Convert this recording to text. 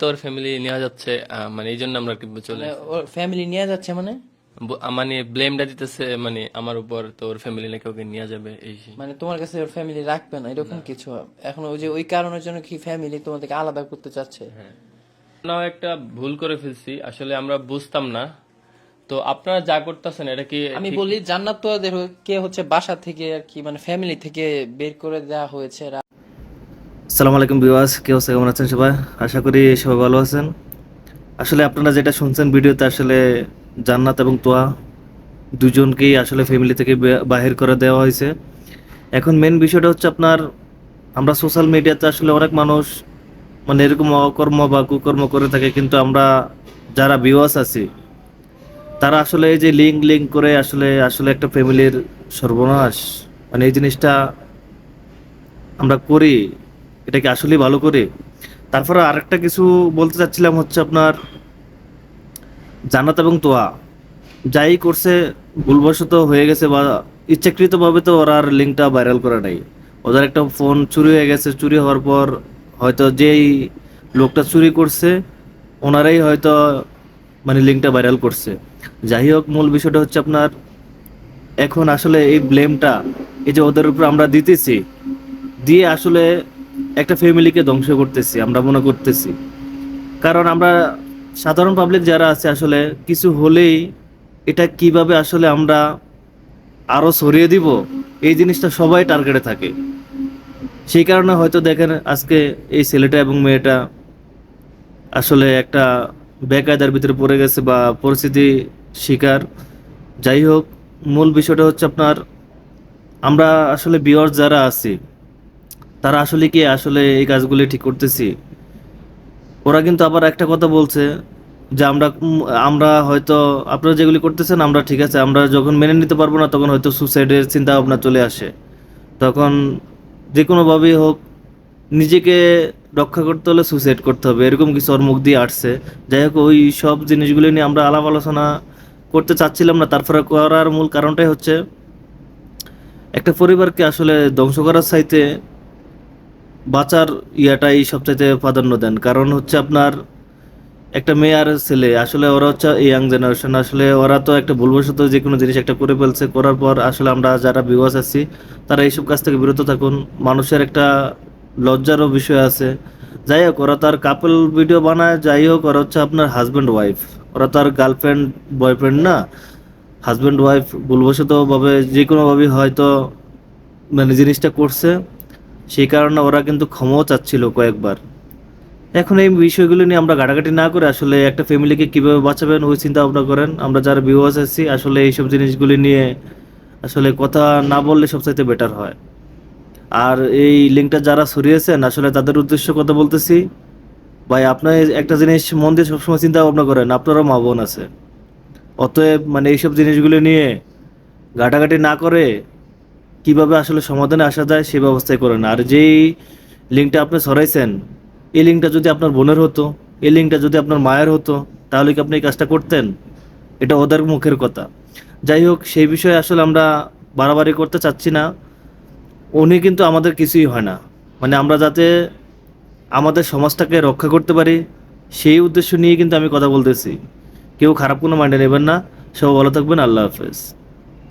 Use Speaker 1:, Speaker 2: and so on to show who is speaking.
Speaker 1: তোর ফ্যামিলি নেওয়া যাচ্ছে মানে এই জন্য আমরা কিন্তু চলে
Speaker 2: মানে
Speaker 1: আসছি।
Speaker 2: ওর ফ্যামিলি নিয়ে যাচ্ছে মানে?
Speaker 1: মানে ব্লেমটা দিতেছে মানে আমার উপর, তোর ফ্যামিলি নাকি ওকে নিয়ে যাবে এই সেই।
Speaker 2: মানে তোমার কাছে ওর ফ্যামিলি রাখবে না এরকম
Speaker 1: না।
Speaker 2: কিছু? এখন ওই যে ওই কারণের জন্য কি ফ্যামিলি তোমাদেরকে আলাদা করতে চাচ্ছে?
Speaker 1: হ্যাঁ, আমরাও একটা ভুল করে ফেলছি, আসলে আমরা বুঝতাম না। তো আপনারা যা করতেছেন এটা কি
Speaker 2: আমি
Speaker 1: ঠিক?
Speaker 2: বলি জান্নাত তো দেখো কে হচ্ছে বাসা থেকে আর কি মানে ফ্যামিলি থেকে বের করে দেওয়া হয়েছে।
Speaker 3: আসসালামু আলাইকুম ভিউয়ার্স, কি অবস্থা, কেমন আছেন সবাই? আশা করি সবাই ভালো আছেন। আসলে আপনারা যেটা শুনছেন ভিডিওতে, আসলে জান্নাত এবং তোয়া দুজনকেই আসলে ফ্যামিলি থেকে বাহির করে দেওয়া হয়েছে। এখন মেন বিষয়টা হচ্ছে আপনার, আমরা সোশ্যাল মিডিয়াতে আসলে অনেক মানুষ মানে এরকম অকর্ম বা কুকর্ম করে থাকে, কিন্তু আমরা যারা ভিউয়ার্স আছি তারা আসলে এই যে লিঙ্ক লিঙ্ক করে আসলে আসলে একটা ফ্যামিলির সর্বনাশ, মানে এই জিনিসটা আমরা করি, এটা কি আসলেই ভালো করি? তারপরে আরেকটা কিছু বলতে চাচ্ছিলাম হচ্ছে আপনার, জান্নাত এবং তোয়া যাই করছে ভুলবশত হয়ে গেছে বা ইচ্ছাকৃতভাবে, তো ওরা আর লিঙ্কটা ভাইরাল করে নাই। ওদের একটা ফোন চুরি হয়ে গেছে, চুরি হওয়ার পর হয়তো যেই লোকটা চুরি করছে ওনারাই হয়তো মানে লিঙ্কটা ভাইরাল করছে। যাই হোক, মূল বিষয়টা হচ্ছে আপনার, এখন আসলে এই ব্লেমটা এই যে ওদের উপর আমরা দিতেছি, দিয়ে আসলে একটা ফ্যামিলিকে ধ্বংস করতেছি আমরা মনে করতেছি। কারণ আমরা সাধারণ পাবলিক যারা আছে আসলে কিছু হলেই এটা কিভাবে আসলে আমরা আরো ছড়িয়ে দিব, এই জিনিসটা সবাই টার্গেটে থাকে। সেই কারণে হয়তো দেখেন আজকে এই ছেলেটা এবং মেয়েটা আসলে একটা বেকায়দার ভিতরে পড়ে গেছে বা পরিস্থিতি শিকার। যাই হোক, মূল বিষয়টা হচ্ছে আপনার, আমরা আসলে ভিউয়ার্স যারা আছি তারা আসলে কি আসলে এই কাজগুলি ঠিক করতেছি? ওরা কিন্তু আবার একটা কথা বলছে যে আমরা হয়তো আপনারা যেগুলি করতেছেন আমরা ঠিক আছে, আমরা যখন মেনে নিতে পারবো না তখন হয়তো সুসাইডের চিন্তা ভাবনা চলে আসে। তখন যে কোনোভাবেই হোক নিজেকে রক্ষা করতে হলে সুসাইড করতে হবে, এরকম কিছু ওর মুখ দিয়ে আসছে। যাই হোক, ওই সব জিনিসগুলি নিয়ে আমরা আলাপ আলোচনা করতে চাচ্ছিলাম না। তারপরে করার মূল কারণটাই হচ্ছে, একটা পরিবারকে আসলে ধ্বংস করার চাইতে বাঁচার ইয়াটাই সবচাইতে প্রাধান্য দেন। কারণ হচ্ছে আপনার, একটা মেয়ে আর ছেলে আসলে ওরা হচ্ছে ইয়াং জেনারেশন, আসলে ওরা তো একটা ভুলবশত যে কোনো জিনিস একটা করে ফেলছে, করার পর আসলে আমরা যারা ভিউয়ার্স আছি তারা এইসব কাজ থেকে বিরত থাকুন। মানুষের একটা লজ্জারও বিষয় আছে। যাই হোক, ওরা তার কাপল ভিডিও বানায়, যাই হোক ওরা হচ্ছে আপনার হাজব্যান্ড ওয়াইফ, ওরা তো আর গার্লফ্রেন্ড বয়ফ্রেন্ড না। হাজব্যান্ড ওয়াইফ ভুলবশত ভাবে যে কোনোভাবে হয়তো মানে জিনিসটা করছে, সেই কারণে ওরা কিন্তু ক্ষমাও চাচ্ছিল কয়েকবার। এখন এই বিষয়গুলো নিয়ে আমরা ঘাটাঘাটি না করে আসলে একটা ফ্যামিলিকে কিভাবে বাঁচাবেন ওই চিন্তা ভাবনা করেন। আমরা যারা ভিউয়ার্স আছি আসলে এইসব জিনিসগুলি নিয়ে আসলে কথা না বললে সবচাইতে বেটার হয়। আর এই লিঙ্কটা যারা ছড়িয়েছেন আসলে তাদের উদ্দেশ্য কথা বলতেছি, ভাই আপনার একটা জিনিস মন দিয়ে সবসময় চিন্তা ভাবনা করেন, আপনারও মা বোন আছে। অতএব মানে এইসব জিনিসগুলো নিয়ে ঘাটাঘাটি না করে কিভাবে আসলে সমাধানে আসা যায় সেই ব্যবস্থাই করেন। আর যেই লিঙ্কটা আপনি ছড়াইছেন, এই লিঙ্কটা যদি আপনার বোনের হতো, এই লিঙ্কটা যদি আপনার মায়ের হতো, তাহলে কি আপনি এই কাজটা করতেন? এটা ওদের মুখের কথা। যাই হোক, সেই বিষয়ে আসলে আমরা বাড়াবাড়ি করতে চাচ্ছি না। উনি কিন্তু আমাদের কিছুই হয় না, মানে আমরা যাতে আমাদের সমাজটাকে রক্ষা করতে পারি সেই উদ্দেশ্য নিয়ে কিন্তু আমি কথা বলতেছি। কেউ খারাপ কোনো মাইন্ডে নেবেন না। সব ভালো থাকবেন, আল্লাহ হাফেজ।